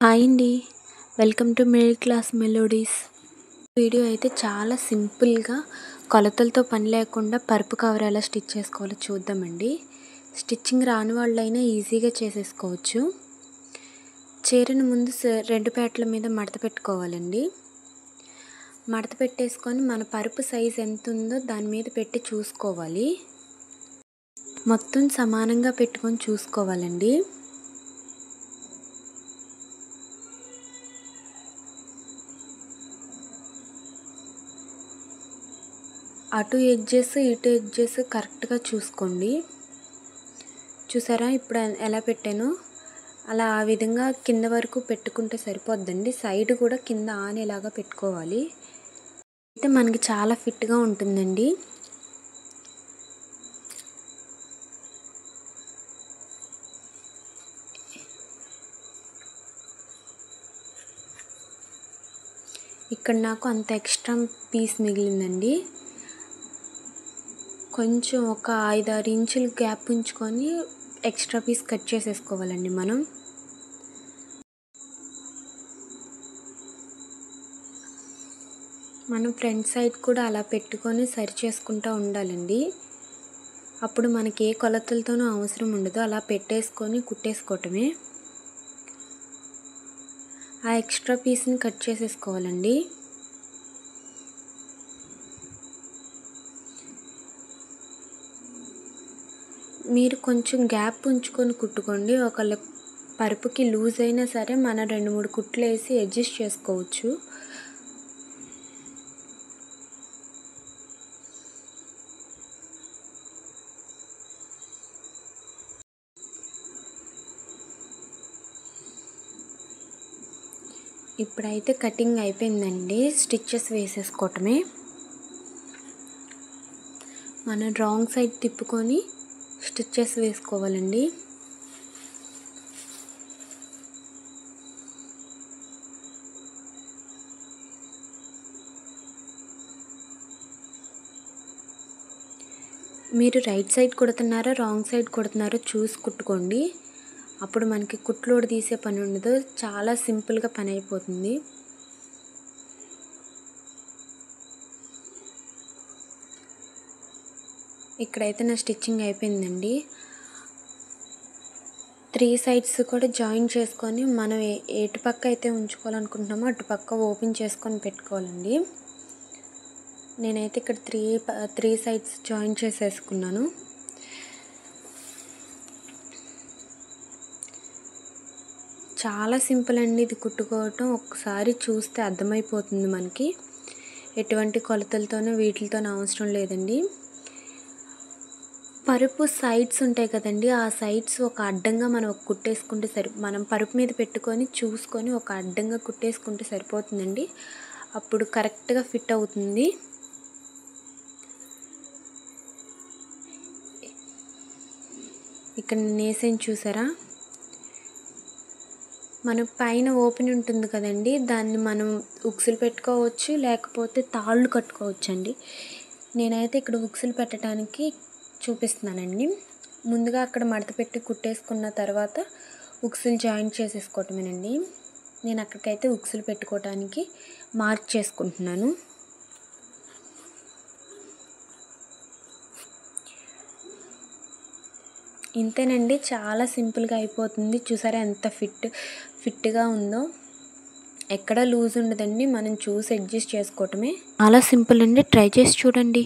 Hi అండి. Welcome to middle class melodies. Video అయితే చాలా సింపుల్గా కొలతలతో పని లేకుండా పరుపు కవర్ ఎలా స్టిచ్ చేసుకోవాలో చూద్దామండి. స్టిచ్చింగ్ రాని వాళ్ళైనా ఈజీగా చేసేసుకోవచ్చు. చీరను ముందు రెండు పేటల మీద మడత పెట్టుకోవాలండి. మడత పెట్టేసుకొని మన పరుపు సైజ్ ఎంత ఉందో దాని మీద పెట్టి చూసుకోవాలి. మొత్తం సమానంగా పెట్టుకొని చూసుకోవాలండి. అటు ఎడ్జెస్ ఇటు ఎడ్జెస్ కరెక్ట్గా చూసుకోండి. చూసారా ఇప్పుడు ఎలా పెట్టానో అలా ఆ విధంగా కింద వరకు పెట్టుకుంటే సరిపోద్దండి. సైడ్ కూడా కింద ఆనేలాగా పెట్టుకోవాలి. అయితే మనకి చాలా ఫిట్గా ఉంటుందండి. ఇక్కడ నాకు అంత ఎక్స్ట్రా పీస్ మిగిలిందండి. కొంచెం ఒక 5-6 ఇంచులు గ్యాప్ ఉంచుకొని ఎక్స్ట్రా పీస్ కట్ చేసేసుకోవాలండి. మనం ఫ్రంట్ సైడ్ కూడా అలా పెట్టుకొని సరి చేసుకుంటూ ఉండాలండి. అప్పుడు మనకి ఏ కొలతలతోనూ అవసరం ఉండదు. అలా పెట్టేసుకొని కుట్టేసుకోవటమే. ఆ ఎక్స్ట్రా పీస్ని కట్ చేసేసుకోవాలండి. మీరు కొంచెం గ్యాప్ ఉంచుకొని కుట్టుకోండి. ఒకవేళ పరుపుకి లూజ్ అయినా సరే మనం 2-3 కుట్లు వేసి అడ్జస్ట్ చేసుకోవచ్చు. ఇప్పుడైతే కటింగ్ అయిపోయిందండి. స్టిచ్చెస్ వేసేసుకోవటమే. మనం రాంగ్ సైడ్ తిప్పుకొని స్టిచ్చెస్ వేసుకోవాలండి. మీరు రైట్ సైడ్ కుడుతున్నారో రాంగ్ సైడ్ కుడుతున్నారో చూసి కుట్టుకోండి. అప్పుడు మనకి కుట్లోడు తీసే పని ఉండదు. చాలా సింపుల్గా పని అయిపోతుంది. ఇక్కడైతే నా స్టిచ్చింగ్ అయిపోయిందండి. 3 సైడ్స్ కూడా జాయిన్ చేసుకొని మనం ఎటు పక్క అయితే ఉంచుకోవాలనుకుంటున్నామో అటు పక్క ఓపెన్ చేసుకొని పెట్టుకోవాలండి. నేనైతే ఇక్కడ 3 సైడ్స్ జాయిన్ చేసేసుకున్నాను. చాలా సింపుల్ అండి ఇది కుట్టుకోవటం. ఒక్కసారి చూస్తే అర్థమైపోతుంది మనకి. ఎటువంటి కొలతలతోనూ వీటితోనూ అవసరం లేదండి. పరుపు సైడ్స్ ఉంటాయి కదండి, ఆ సైడ్స్ ఒక అడ్డంగా మనం కుట్టేసుకుంటే మనం పరుపు మీద పెట్టుకొని చూసుకొని ఒక అడ్డంగా కుట్టేసుకుంటే సరిపోతుందండి. అప్పుడు కరెక్ట్గా ఫిట్ అవుతుంది. ఇక్కడ నేసేం చూసారా, మన పైన ఓపెన్ ఉంటుంది కదండి, దాన్ని మనం ఉక్సులు పెట్టుకోవచ్చు, లేకపోతే తాళ్ళు కట్టుకోవచ్చు అండి. నేనైతే ఇక్కడ ఉక్సులు పెట్టడానికి చూపిస్తున్నానండి. ముందుగా అక్కడ మడత పెట్టి కుట్టేసుకున్న తర్వాత ఉక్సులు జాయింట్ చేసేసుకోవటమేనండి. నేను అక్కడికైతే ఉక్సులు పెట్టుకోవడానికి మార్క్ చేసుకుంటున్నాను. ఇంతేనండి, చాలా సింపుల్గా అయిపోతుంది. చూసారా ఎంత ఫిట్గా ఉందో. ఎక్కడ లూజ్ ఉండదండి. మనం చూసి అడ్జస్ట్ చేసుకోవటమే. చాలా సింపుల్ అండి. ట్రై చేసి చూడండి.